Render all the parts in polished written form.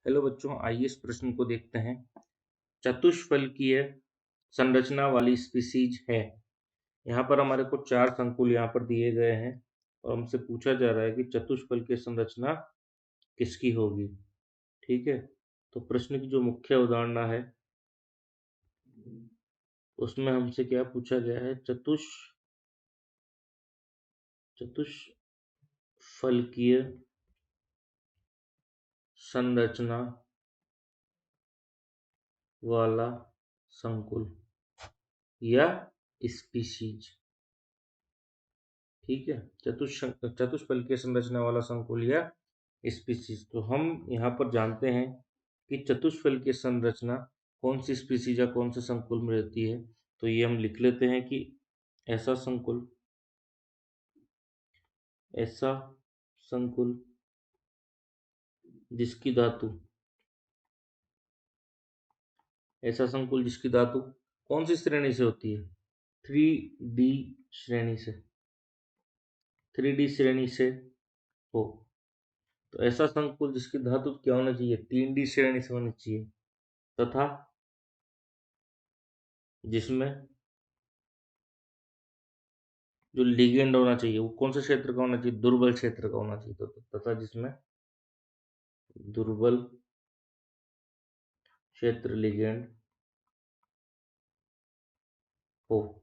Hello बच्चों, आइए इस प्रश्न को देखते हैं। चतुष्फलकीय संरचना वाली स्पीसीज है। यहाँ पर हमारे को 4 संकुल यहाँ पर दिए गए हैं और हमसे पूछा जा रहा है कि चतुष्फलकीय संरचना किसकी होगी। ठीक है, तो प्रश्न की जो मुख्य अवधारणा है उसमें हमसे क्या पूछा गया है, चतुष्फलकीय संरचना वाला संकुल या स्पीसीज। ठीक है, चतुष्फलकीय संरचना वाला संकुल या स्पीसीज। तो हम यहाँ पर जानते हैं कि चतुष्फलकीय संरचना कौन सी स्पीसीज या कौन से संकुल में रहती है। तो ये हम लिख लेते हैं कि ऐसा संकुल जिसकी धातु कौन सी श्रेणी से होती है, 3D श्रेणी से, 3D श्रेणी से हो। तो ऐसा संकुल जिसकी धातु क्या होना चाहिए, 3D श्रेणी से होनी चाहिए, तथा जिसमें जो लिगेंड होना चाहिए वो कौन से क्षेत्र का होना चाहिए, दुर्बल क्षेत्र का होना चाहिए। तो तथा जिसमें दुर्बल क्षेत्र लिगेंड हो,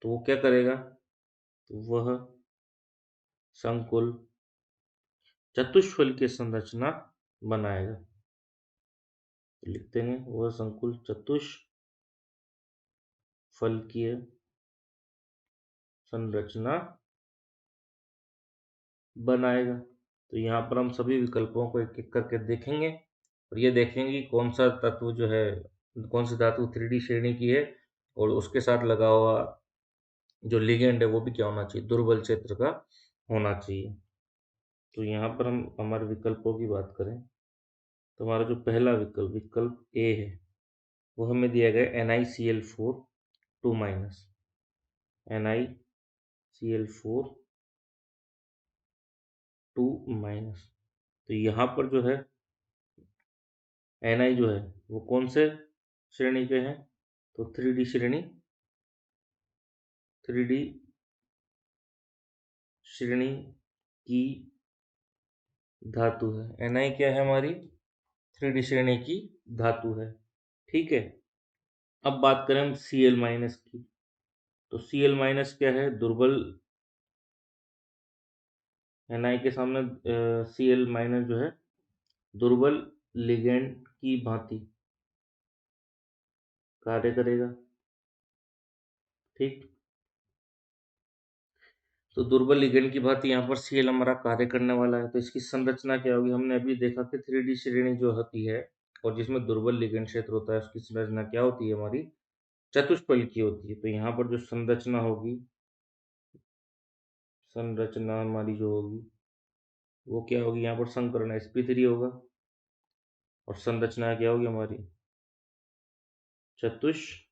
तो वो क्या करेगा, तो वह संकुल चतुष्फलकीय संरचना बनाएगा। तो लिखते हैं वह संकुल चतुष्फलकीय संरचना बनाएगा। तो यहाँ पर हम सभी विकल्पों को एक एक करके देखेंगे और ये देखेंगे कि कौन सा तत्व जो है, कौन सी धातु 3D श्रेणी की है और उसके साथ लगा हुआ जो लिगेंड है वो भी क्या होना चाहिए, दुर्बल क्षेत्र का होना चाहिए। तो यहाँ पर हम हमारे विकल्पों की बात करें तो हमारा जो पहला विकल्प ए है वो हमें दिया गया NiCl4 2 माइनस, NiCl4 2 माइनस। तो यहाँ पर जो है Ni जो है वो कौन से श्रेणी के हैं, तो 3D श्रेणी, 3D श्रेणी की धातु है। Ni क्या है, हमारी 3D श्रेणी की धातु है। ठीक है, अब बात करें हम Cl माइनस की। तो Cl माइनस क्या है, दुर्बल, Ni के सामने Cl माइनस जो है दुर्बल लिगेंड की भांति कार्य करेगा। ठीक, तो दुर्बल लिगेंड की भांति यहाँ पर Cl हमारा कार्य करने वाला है। तो इसकी संरचना क्या होगी, हमने अभी देखा कि 3D श्रेणी जो होती है और जिसमें दुर्बल लिगेंड क्षेत्र होता है उसकी संरचना क्या होती है, हमारी चतुष्फलकीय होती है। तो यहाँ पर जो संरचना होगी, संरचना हमारी जो होगी वो क्या होगी, यहाँ पर संकरण sp3 होगा और संरचना क्या होगी हमारी चतुष्फलकीय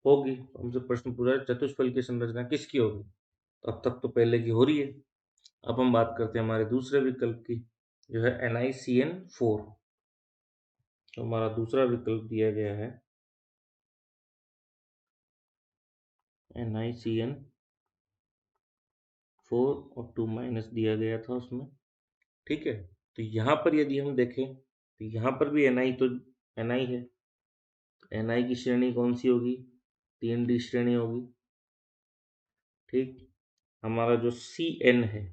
होगी। हमसे प्रश्न पूछा है चतुष्फलकीय संरचना किसकी होगी, तो अब तक तो पहले की हो रही है। अब हम बात करते हैं हमारे दूसरे विकल्प की, जो है NiCN4। तो हमारा दूसरा विकल्प दिया गया है NiCN4 और 2 माइनस दिया गया था उसमें। ठीक है, तो यहाँ पर यदि हम देखें तो यहाँ पर भी Ni तो Ni है, तो Ni की श्रेणी कौन सी होगी, 3D श्रेणी होगी। ठीक, हमारा जो Cn है,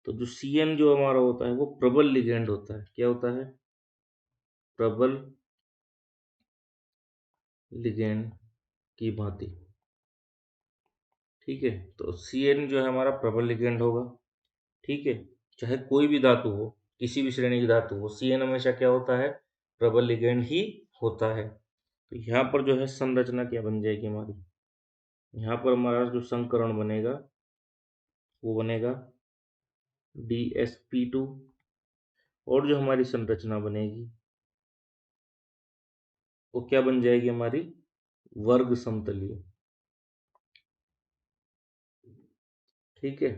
तो जो Cn जो हमारा होता है वो प्रबल लिगेंड होता है। क्या होता है, प्रबल लिगेंड की भांति। ठीक है, तो Cn जो है हमारा प्रबल लिगेंड होगा। ठीक है, चाहे कोई भी धातु हो, किसी भी श्रेणी की धातु हो, Cn हमेशा क्या होता है, प्रबल लिगेंड ही होता है। तो यहाँ पर जो है संरचना क्या बन जाएगी हमारी, यहाँ पर हमारा जो संकरण बनेगा वो बनेगा DsP2 और जो हमारी संरचना बनेगी वो क्या बन जाएगी, हमारी वर्ग समतलीय। ठीक है,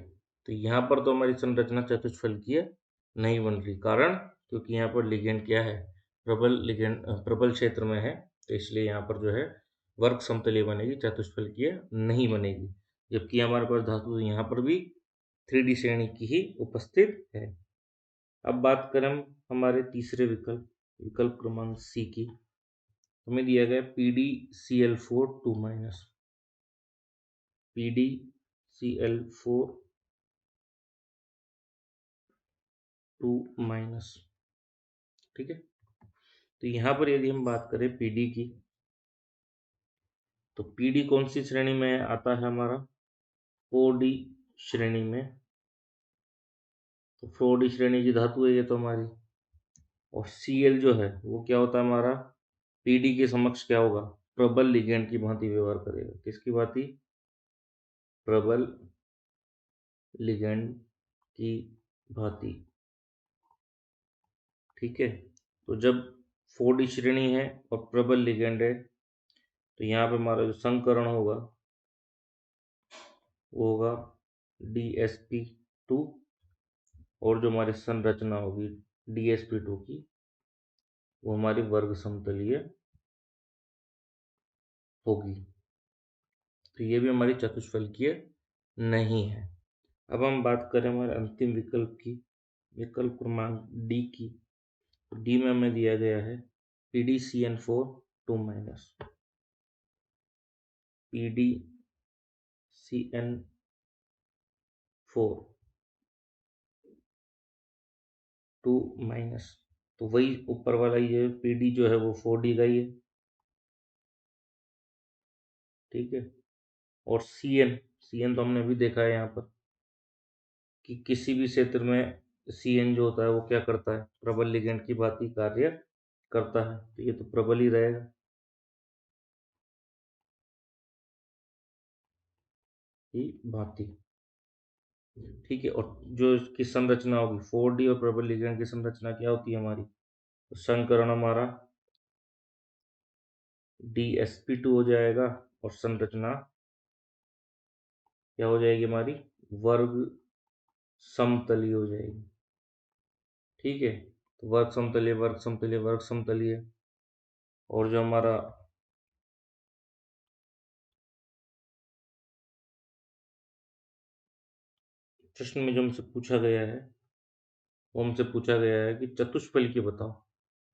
तो यहाँ पर तो हमारी संरचना चतुष्फलकीय नहीं बन रही, कारण क्योंकि यहाँ पर लिगेंड क्या है, प्रबल लिगेंड प्रबल क्षेत्र में है, तो इसलिए यहाँ पर जो है वर्ग समतलीय बनेगी, चतुष्फलकीय नहीं बनेगी। जबकि हमारे पास धातु यहाँ पर भी 3D श्रेणी की ही उपस्थित है। अब बात करें हम हमारे तीसरे विकल्प क्रमांक सी की। हमें दिया गया PdCl4 2-, PdCl4 2-, ठीक है। तो यहाँ पर यदि हम बात करें PD की, तो PD कौन सी श्रेणी में आता है हमारा, 4D श्रेणी में। तो 4D श्रेणी की धातु है ये तो हमारी, और Cl जो है वो क्या होता है हमारा, PD के समक्ष क्या होगा, प्रबल लिगेंड की भांति व्यवहार करेगा। किसकी भांति, प्रबल लिगेंड की भांति, ठीक है। तो जब 4D श्रेणी है और प्रबल लिगेंड है, तो यहाँ पे हमारा जो संकरण होगा वो होगा DsP2, और जो हमारी संरचना होगी DsP2 की, वो हमारी वर्ग समतलीय होगी। तो ये भी हमारी चतुष्फलकीय नहीं है। अब हम बात करें हमारे अंतिम विकल्प की, विकल्प क्रमांक डी की। तो डी में हमें दिया गया है PdCN4 2-, PdCN4 2-। तो वही ऊपर वाला ये PD जो है वो 4D का ही है, ठीक है। और CN तो हमने अभी देखा है यहाँ पर कि किसी भी क्षेत्र में CN जो होता है वो क्या करता है, प्रबल लिगेंड की भांति कार्य करता है, तो ये तो प्रबल ही रहेगा, ही भांति, ठीक है। और जो इसकी संरचना होगी 4D और प्रबल लिगेंड की संरचना क्या होती है हमारी, तो संकरण हमारा DsP2 हो जाएगा, और संरचना क्या हो जाएगी हमारी, वर्ग समतलीय हो जाएगी, ठीक है। तो वर्ग समतलीय वर्ग समतलीय वर्ग समतलीय, और जो हमारा प्रश्न में जो हमसे पूछा गया है, वो हमसे पूछा गया है कि चतुष्फलकीय बताओ।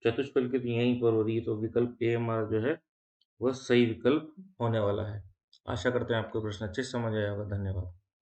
चतुष्फलकीय तो यहीं पर हो रही है, तो विकल्प ए हमारा जो है वह सही विकल्प होने वाला है। आशा करते हैं आपको प्रश्न अच्छे से समझ आया होगा। धन्यवाद।